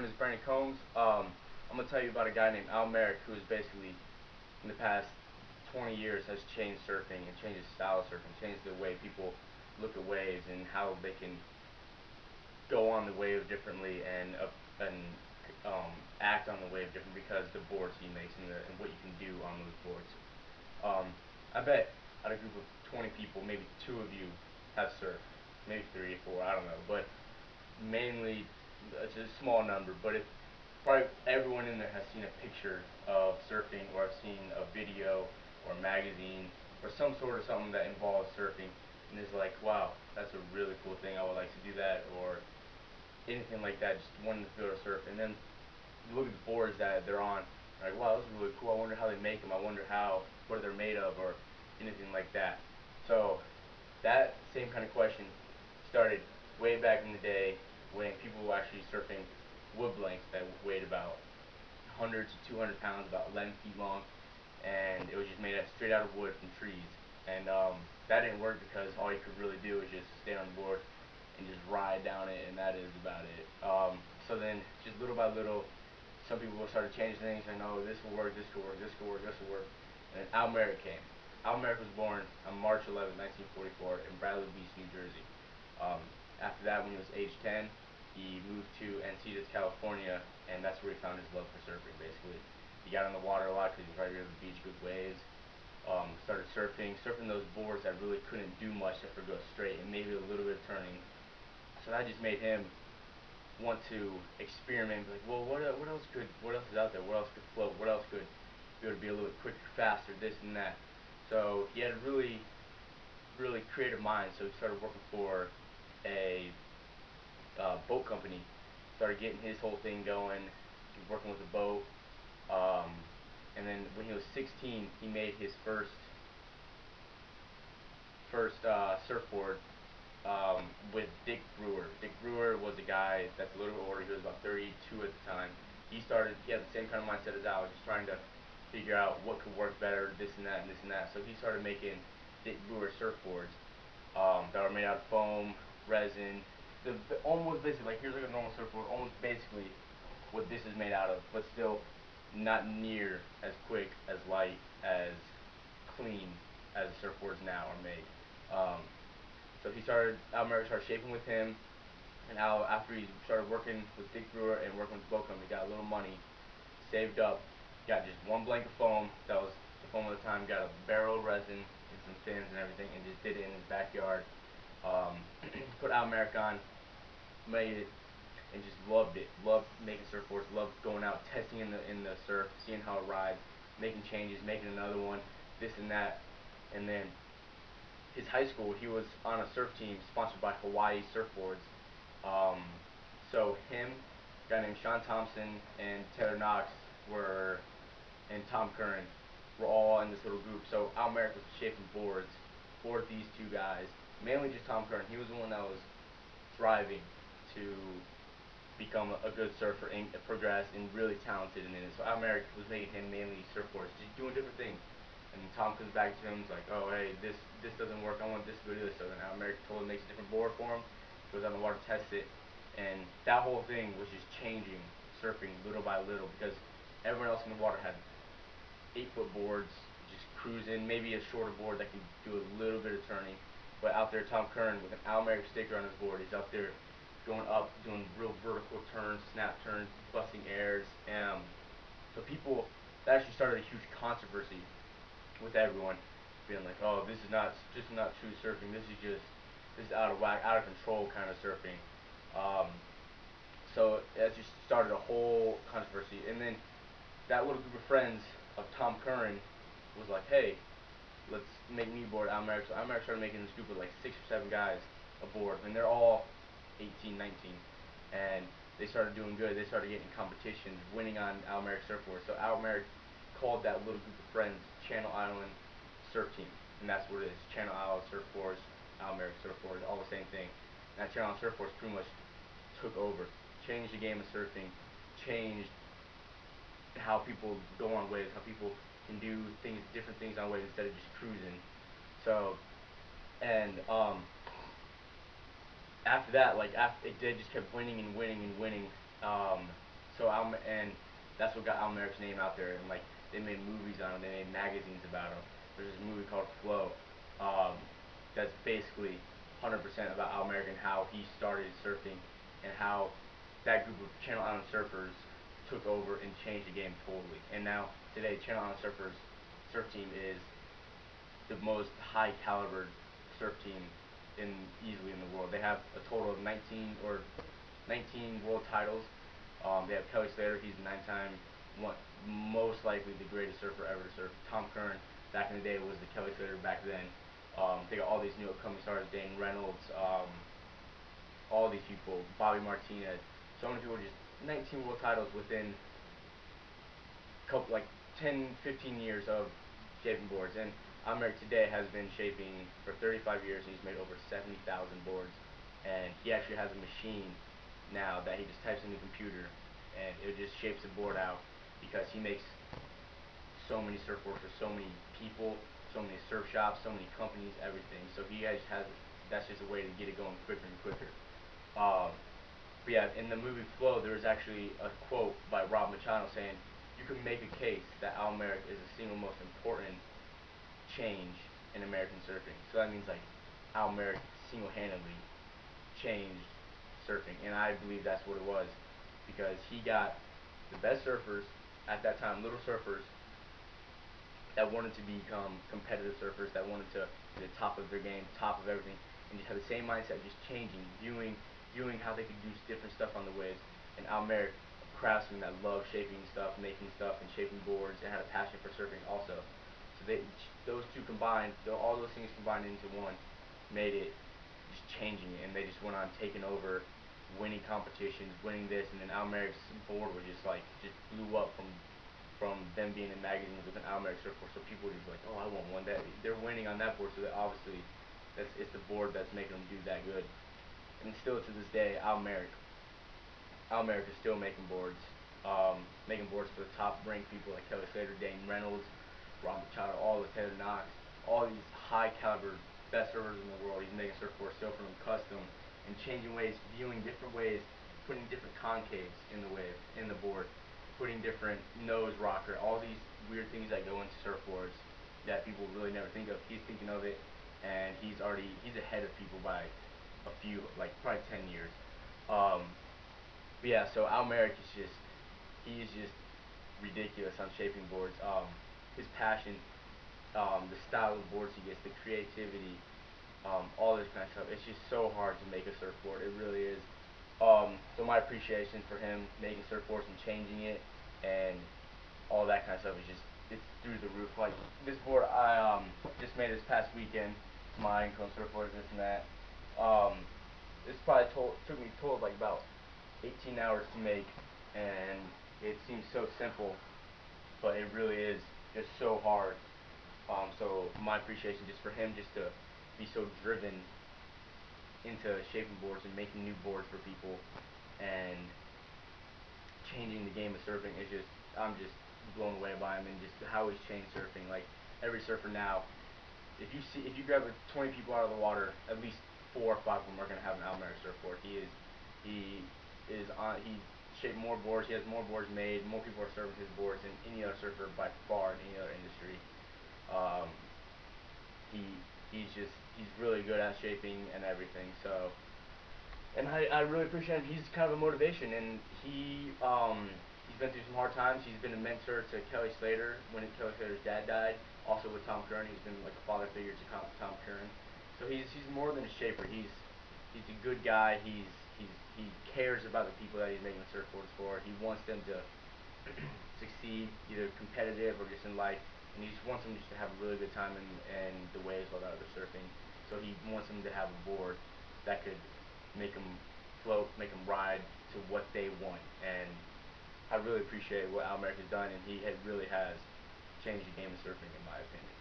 name is Brandon Combs. I'm gonna tell you about a guy named Al Merrick who has basically, in the past 20 years, has changed surfing and changed the style of surfing, changed the way people look at waves and how they can go on the wave differently and act on the wave differently because the boards he makes and what you can do on those boards. I bet out of a group of 20 people, maybe two of you have surfed, maybe three, four, I don't know, but mainly it's a small number. But if probably everyone in there has seen a picture of surfing or have seen a video or a magazine or some sort of something that involves surfing and is like, wow, that's a really cool thing. I would like to do that, or anything like that. Just wanting to be able to surf, and then you look at the boards that they're on. Like, wow, this is really cool. I wonder how they make them. I wonder what they're made of, or anything like that. So that same kind of question started way back in the day when people were actually surfing wood blanks that weighed about 100 to 200 pounds, about 11 feet long, and it was just made straight out of wood from trees. And that didn't work because all you could really do was just stay on board and just ride down it, and that is about it. So then, just little by little, some people started changing things, and oh, this will work, this could work, this could work, this will work. And then Al Merrick came. Al Merrick was born on March 11, 1944, in Bradley Beach, New Jersey. After that, when he was age 10, he moved to Encinitas, California, and that's where he found his love for surfing, basically. He got on the water a lot because he was right near the beach, good waves. Started surfing those boards that really couldn't do much except for go straight and maybe a little bit of turning. So that just made him want to experiment, like, well, what else is out there? What else could float? What else could be able to be a little bit quicker, faster, this and that? So he had a really, really creative mind. So he started working for a boat company. Started getting his whole thing going, working with a boat. Um, and then when he was 16, he made his first surfboard with Dick Brewer. Dick Brewer was a guy that's a little bit older. He was about 32 at the time. He had the same kind of mindset as Al, just trying to figure out what could work better, this and that, and this and that. So he started making Dick Brewer surfboards that were made out of foam, resin. Almost basically, like, here's like a normal surfboard, almost basically what this is made out of, but still not near as quick, as light, as clean as surfboards now are made. So Al Merrick started shaping with him, and Al, after he started working with Dick Brewer and working with the boat company, got a little money, saved up, got just one blank of foam, that was the foam at the time, got a barrel of resin and some fins and everything, and just did it in his backyard. Put Al Merrick on, made it, and just loved it. Loved making surfboards, loved going out, testing in the surf, seeing how it rides, making changes, making another one, this and that. And then his high school, he was on a surf team sponsored by Hawaii Surfboards. Um, so him, a guy named Sean Thompson, and Taylor Knox and Tom Curran were all in this little group. So Al Merrick was shaping boards for these two guys, mainly just Tom Curran. He was the one that was striving to become a good surfer and progress and really talented in it. So Al Merrick was making him mainly surfboards, just doing different things. And Tom comes back to him, he's like, oh, hey, this doesn't work, I want this to go do this. So then Al Merrick totally makes a different board for him, goes out in the water, tests it, and that whole thing was just changing surfing little by little because everyone else in the water had 8-foot boards, just cruising, maybe a shorter board that can do a little bit of turning. But out there, Tom Curran with an Al Merrick sticker on his board, he's out there going up, doing real vertical turns, snap turns, busting airs. So that actually started a huge controversy with everyone, being like, oh, this is not true surfing. This is out of whack, out of control kind of surfing. Um, so that just started a whole controversy. And then that little group of friends of Tom Curran was like, hey, let's make me board Al Merrick. So Al Merrick started making this group of like 6 or 7 guys aboard, and they're all 18, 19, and they started doing good. They started getting competitions, winning on Al Merrick surfboard. So Al Merrick called that little group of friends Channel Island Surf Team, and that's what it is. Channel Island Surfboards, Al Merrick surfboards, all the same thing. And that Channel Island Surfboards pretty much took over, changed the game of surfing, changed how people go on waves, how people can do different things on waves instead of just cruising. So, and after that, like, they just kept winning and winning and winning. So and that's what got Al Merrick's name out there. And like they made movies on him, they made magazines about him. There's this movie called Flow, um, that's basically 100% about Al Merrick and how he started surfing and how that group of Channel Island surfers took over and changed the game totally. And now today, Channel Island surfers surf team is the most high caliber surf team in easily in the world. They have a total of 19 world titles. They have Kelly Slater. He's a nine-time, one, most likely the greatest surfer ever to surf. Tom Curran, back in the day, was the Kelly Slater back then. They got all these new upcoming stars: Dane Reynolds, all these people, Bobby Martinez. So many people, just 19 world titles within couple, like 10, 15 years of shaping boards. And Al Merrick today has been shaping for 35 years, and he's made over 70,000 boards. And he actually has a machine now that he just types in the computer, and it just shapes the board out because he makes so many surfboards for so many people, so many surf shops, so many companies, everything. So he has that's just a way to get it going quicker and quicker. Um, but yeah, in the movie Flow, there was actually a quote by Rob Machado saying, "You can make a case that Al Merrick is the single most important change in American surfing." So that means like Al Merrick single-handedly changed surfing, and I believe that's what it was because he got the best surfers at that time, little surfers that wanted to become competitive surfers, that wanted to be the top of their game, top of everything, and just have the same mindset, just changing, viewing how they could do different stuff on the waves. And Al Merrick, a craftsman that loved shaping stuff, making stuff, and shaping boards, and had a passion for surfing also. So those two combined, all those things combined into one, made it just changing it, and they just went on taking over, winning competitions, winning this, and then Al Merrick's board was just blew up from them being in magazines with an Al Merrick surfboard. So people were just like, oh, I want one. That they're winning on that board, so that obviously it's the board that's making them do that good. And still to this day, Al Merrick is still making boards for the top ranked people like Kelly Slater, Dane Reynolds, Rob Machado, all the Taylor Knox, all these high caliber best surfers in the world. He's making surfboards still for them custom and changing ways, viewing different ways, putting different concaves in the wave, in the board, putting different nose rocker, all these weird things that go into surfboards that people really never think of. He's thinking of it, and he's ahead of people by a few, like probably 10 years. Um, but yeah, so Al Merrick he is just ridiculous on shaping boards. His passion, the style of boards he gets, the creativity, all this kind of stuff. It's just so hard to make a surfboard. It really is. So my appreciation for him making surfboards and changing it and all that kind of stuff is just it's through the roof. Like this board I just made this past weekend, my income surfboard, this and that. Um, this probably took me total like about 18 hours to make, and it seems so simple, but it really is just so hard. So my appreciation just for him just to be so driven into shaping boards and making new boards for people and changing the game of surfing is just I'm just blown away by him and just how he's changed surfing. Like every surfer now, if you grab 20 people out of the water, at least 4 or 5 of them are gonna have an Al Merrick surfboard. He shaped more boards. He has more boards made. More people are surfing his boards than any other surfer by far in any other industry. Um, he he's really good at shaping and everything. So, and I really appreciate him. He's kind of a motivation, and he's been through some hard times. He's been a mentor to Kelly Slater when Kelly Slater's dad died. Also with Tom Curran, he's been like a father figure to Tom Curran. So he's more than a shaper. He's a good guy. He cares about the people that he's making surfboards for. He wants them to succeed, either competitive or just in life, and he just wants them just to have a really good time in the waves while they're surfing. So he wants them to have a board that could make them float, make them ride to what they want. And I really appreciate what Al Merrick has done, and really has changed the game of surfing, in my opinion.